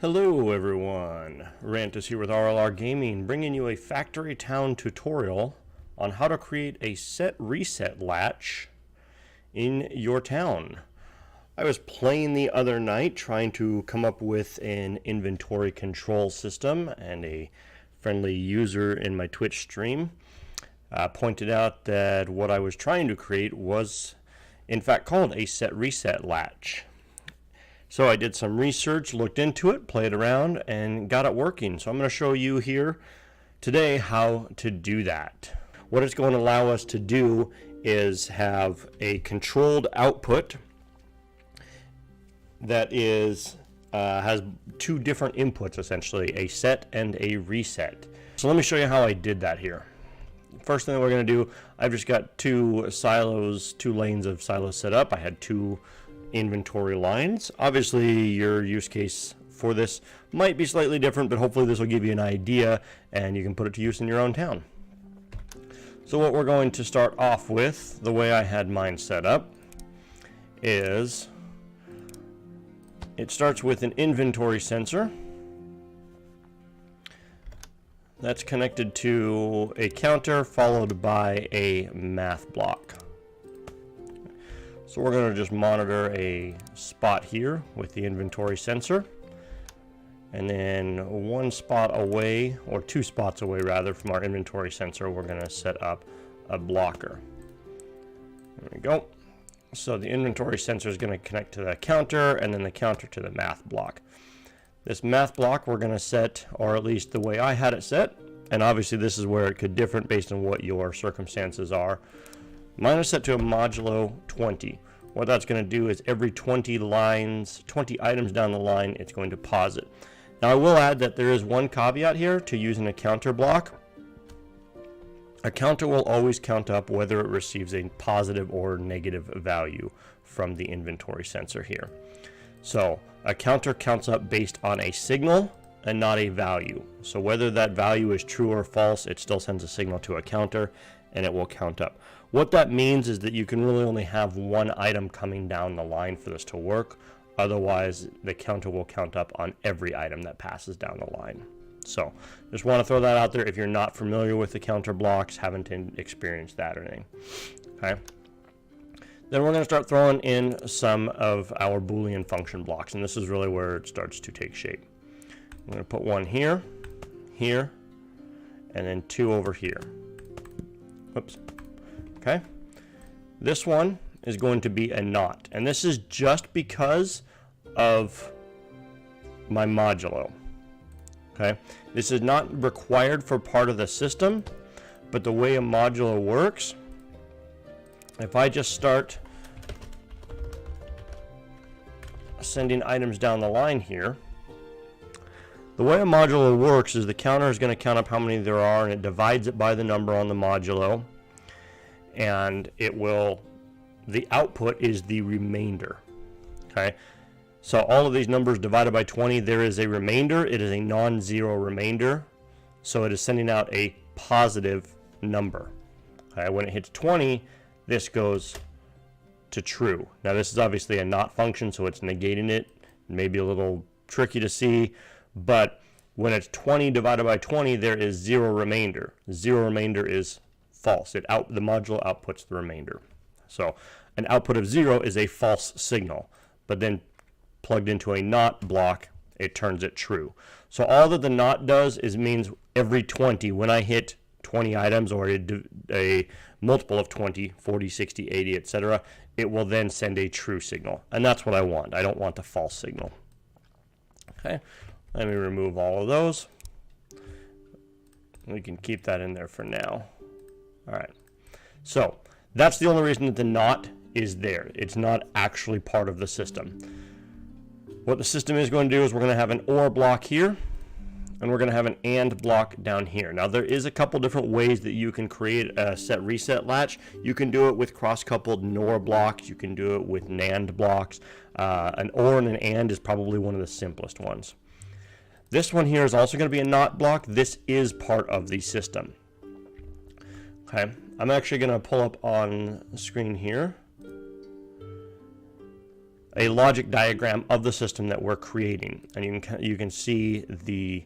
Hello everyone, Rantus here with RLR Gaming, bringing you a Factory Town tutorial on how to create a set-reset latch in your town. I was playing the other night trying to come up with an inventory control system, and a friendly user in my Twitch stream pointed out that what I was trying to create was in fact called a set-reset latch. So I did some research, looked into it, played around, and got it working. So I'm going to show you here today how to do that. What it's going to allow us to do is have a controlled output that is has two different inputs, essentially, a set and a reset. So let me show you how I did that here. First thing that we're going to do, I've just got two lanes of silos set up. I had two inventory lines. Obviously your use case for this might be slightly different, but hopefully this will give you an idea and you can put it to use in your own town. So what we're going to start off with, the way I had mine set up, is it starts with an inventory sensor that's connected to a counter followed by a math block. So we're going to just monitor a spot here with the inventory sensor, and then one spot away, or two spots away rather, from our inventory sensor, we're going to set up a blocker. There we go. So the inventory sensor is going to connect to the counter, and then the counter to the math block. This math block we're going to set, or at least the way I had it set, and obviously this is where it could differ based on what your circumstances are. Mine is set to a modulo 20. What that's going to do is every 20 items down the line, it's going to pause it. Now I will add that there is one caveat here to using a counter block. A counter will always count up whether it receives a positive or negative value from the inventory sensor here. So a counter counts up based on a signal and not a value. So whether that value is true or false, it still sends a signal to a counter and it will count up. What that means is that you can really only have one item coming down the line for this to work. Otherwise, the counter will count up on every item that passes down the line. So just want to throw that out there if you're not familiar with the counter blocks, haven't experienced that or anything. Okay. Then we're going to start throwing in some of our Boolean function blocks, and this is really where it starts to take shape. I'm going to put one here, here, and then two over here. Whoops. Okay. This one is going to be a not, and this is just because of my modulo. Okay. This is not required for part of the system, but the way a modulo works, if I just start sending items down the line here, the way a modulo works is the counter is going to count up how many there are, and it divides it by the number on the modulo, and it will, the output is the remainder. Okay, so all of these numbers divided by 20, there is a remainder. It is a non-zero remainder, so it is sending out a positive number. Okay, when it hits 20, this goes to true. Now this is obviously a not function, so it's negating it. Maybe a little tricky to see, but when it's 20 divided by 20, there is zero remainder. Zero remainder is false. The modulo outputs the remainder. So an output of 0 is a false signal, but then plugged into a not block, it turns it true. So all that the not does is means every 20, when I hit 20 items or a multiple of 20, 40, 60, 80, etc., it will then send a true signal. And that's what I want. I don't want the false signal. Okay, let me remove all of those. We can keep that in there for now. All right, so that's the only reason that the not is there. It's not actually part of the system. What the system is going to do is we're going to have an OR block here, and we're going to have an AND block down here. Now there is a couple different ways that you can create a set-reset latch. You can do it with cross-coupled NOR blocks. You can do it with NAND blocks. An OR and an AND is probably one of the simplest ones. This one here is also going to be a NOT block. This is part of the system. Okay, I'm actually going to pull up on the screen here a logic diagram of the system that we're creating, and you can see the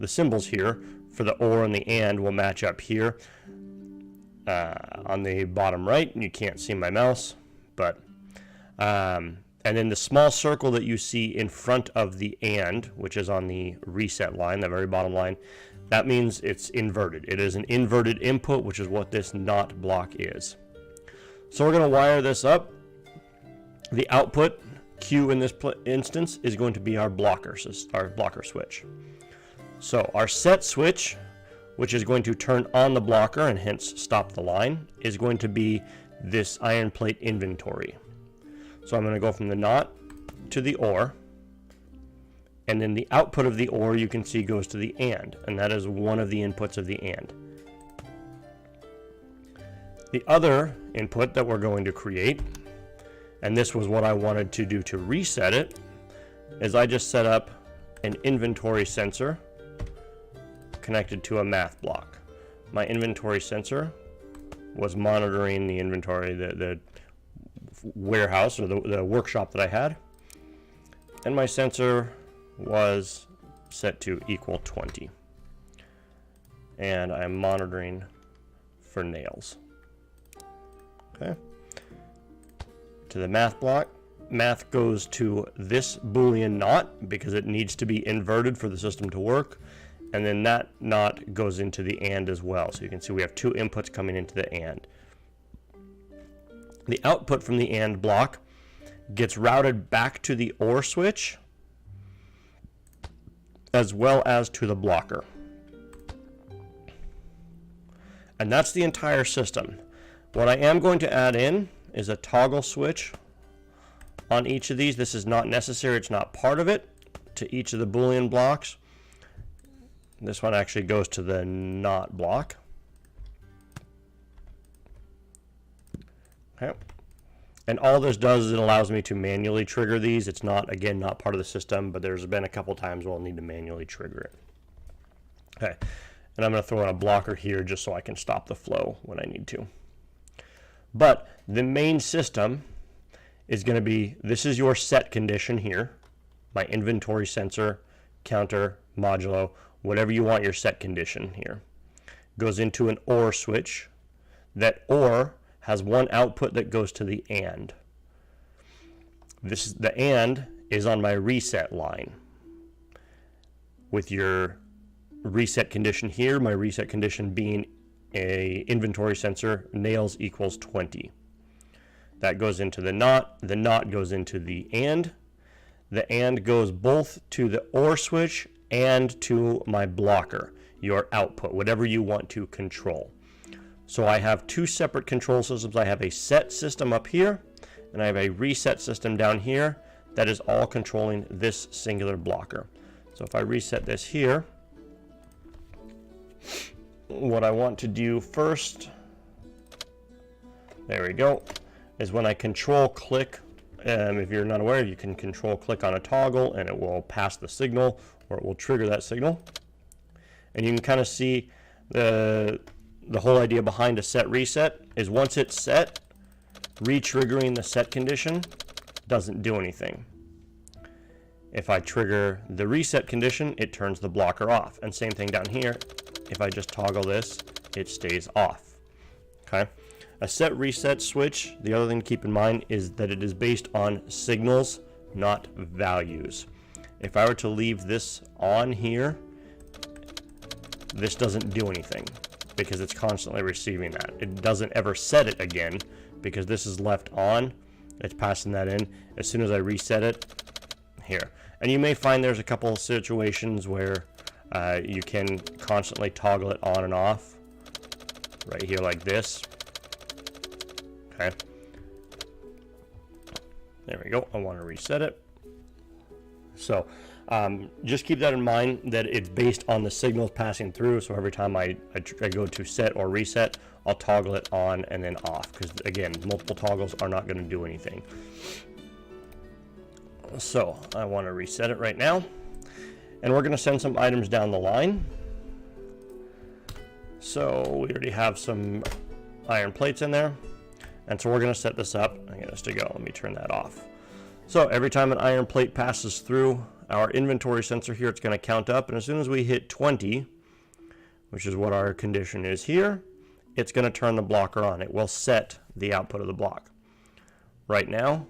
symbols here for the or and the and will match up here on the bottom right. You can't see my mouse, but and then the small circle that you see in front of the and, which is on the reset line, the very bottom line, that means it's inverted. It is an inverted input, which is what this NOT block is. So we're going to wire this up. The output Q in this instance is going to be our blocker switch. So our set switch, which is going to turn on the blocker and hence stop the line, is going to be this iron plate inventory. So I'm going to go from the NOT to the OR, and then the output of the OR you can see goes to the AND, and that is one of the inputs of the AND. The other input that we're going to create, and this was what I wanted to do to reset it, is I just set up an inventory sensor connected to a math block. My inventory sensor was monitoring the inventory, the warehouse or the workshop that I had, and my sensor was set to equal 20, and I'm monitoring for nails. Okay, to the math block, math goes to this Boolean NOT because it needs to be inverted for the system to work, and then that NOT goes into the AND as well. So you can see we have two inputs coming into the AND. The output from the AND block gets routed back to the OR switch as well as to the blocker. And that's the entire system. What I am going to add in is a toggle switch on each of these. This is not necessary, it's not part of it, to each of the Boolean blocks. This one actually goes to the NOT block. Okay. And all this does is it allows me to manually trigger these. It's not, again, not part of the system, but there's been a couple times where I'll need to manually trigger it. Okay, and I'm going to throw in a blocker here just so I can stop the flow when I need to. But the main system is going to be, this is your set condition here, my inventory sensor, counter, modulo, whatever you want your set condition here. Goes into an OR switch. That OR has one output that goes to the AND. The AND is on my reset line. With your reset condition here, my reset condition being a inventory sensor, nails equals 20. That goes into the NOT goes into the AND goes both to the OR switch and to my blocker, your output, whatever you want to control. So I have two separate control systems. I have a set system up here, and I have a reset system down here that is all controlling this singular blocker. So if I reset this here, what I want to do first, there we go, is when I control click, if you're not aware, you can control click on a toggle and it will pass the signal, or it will trigger that signal. And you can kind of see the whole idea behind a set reset is once it's set, re-triggering the set condition doesn't do anything. If I trigger the reset condition, it turns the blocker off. And same thing down here. If I just toggle this, it stays off. Okay. A set reset switch, the other thing to keep in mind is that it is based on signals, not values. If I were to leave this on here, this doesn't do anything because it's constantly receiving that. It doesn't ever set it again because this is left on. It's passing that in. As soon as I reset it, here. And you may find there's a couple of situations where you can constantly toggle it on and off. Right here like this. Okay. There we go. I want to reset it. So just keep that in mind that it's based on the signals passing through. So every time I go to set or reset, I'll toggle it on and then off. Because again, multiple toggles are not going to do anything. So I want to reset it right now. And we're going to send some items down the line. So we already have some iron plates in there. And so we're going to set this up and get this to go. Let me turn that off. So every time an iron plate passes through our inventory sensor here, it's going to count up. And as soon as we hit 20, which is what our condition is here, it's going to turn the blocker on. It will set the output of the block. Right now,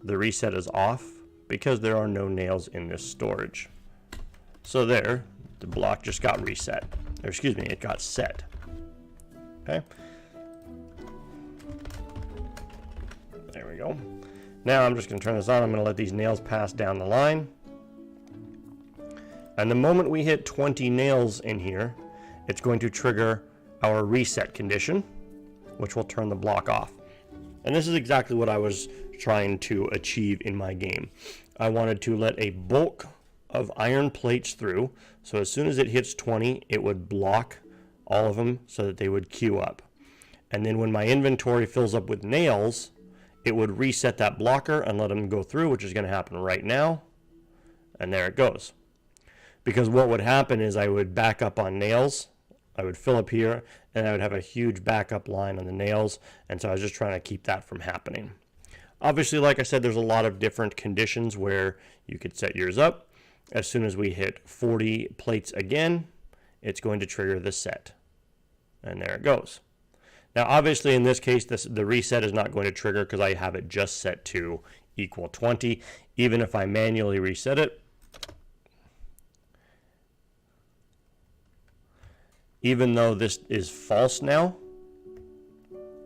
the reset is off because there are no nails in this storage. So there, the block just got reset. Or excuse me, it got set. Okay. There we go. Now I'm just going to turn this on. I'm going to let these nails pass down the line. And the moment we hit 20 nails in here, it's going to trigger our reset condition, which will turn the block off. And this is exactly what I was trying to achieve in my game. I wanted to let a bulk of iron plates through, so as soon as it hits 20, it would block all of them so that they would queue up. And then when my inventory fills up with nails, it would reset that blocker and let them go through, which is going to happen right now. And there it goes. Because what would happen is I would back up on nails. I would fill up here, and I would have a huge backup line on the nails. And so I was just trying to keep that from happening. Obviously, like I said, there's a lot of different conditions where you could set yours up. As soon as we hit 40 plates again, it's going to trigger the set. And there it goes. Now, obviously, in this case, the reset is not going to trigger because I have it just set to equal 20. Even if I manually reset it, even though this is false now,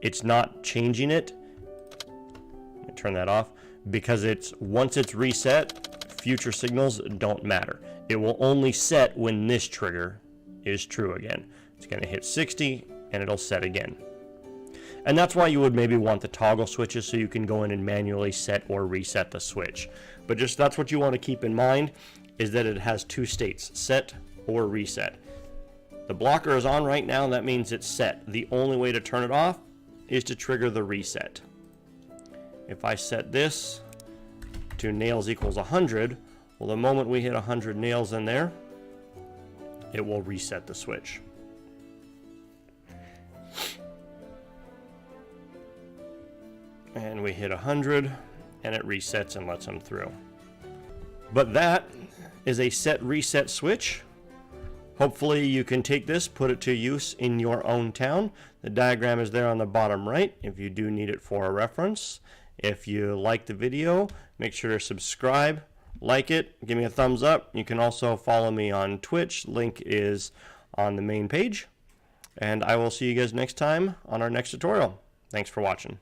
it's not changing it. Let me turn that off because once it's reset, future signals don't matter. It will only set when this trigger is true again. It's going to hit 60 and it'll set again. And that's why you would maybe want the toggle switches so you can go in and manually set or reset the switch. But just that's what you want to keep in mind, is that it has two states, set or reset. The blocker is on right now, that means it's set. The only way to turn it off is to trigger the reset. If I set this to nails equals 100, well, the moment we hit 100 nails in there, it will reset the switch. And we hit 100 and it resets and lets them through. But that is a set reset switch. Hopefully you can take this, put it to use in your own town. The diagram is there on the bottom right if you do need it for a reference. If you like the video, make sure to subscribe, like it, give me a thumbs up. You can also follow me on Twitch. Link is on the main page. And I will see you guys next time on our next tutorial. Thanks for watching.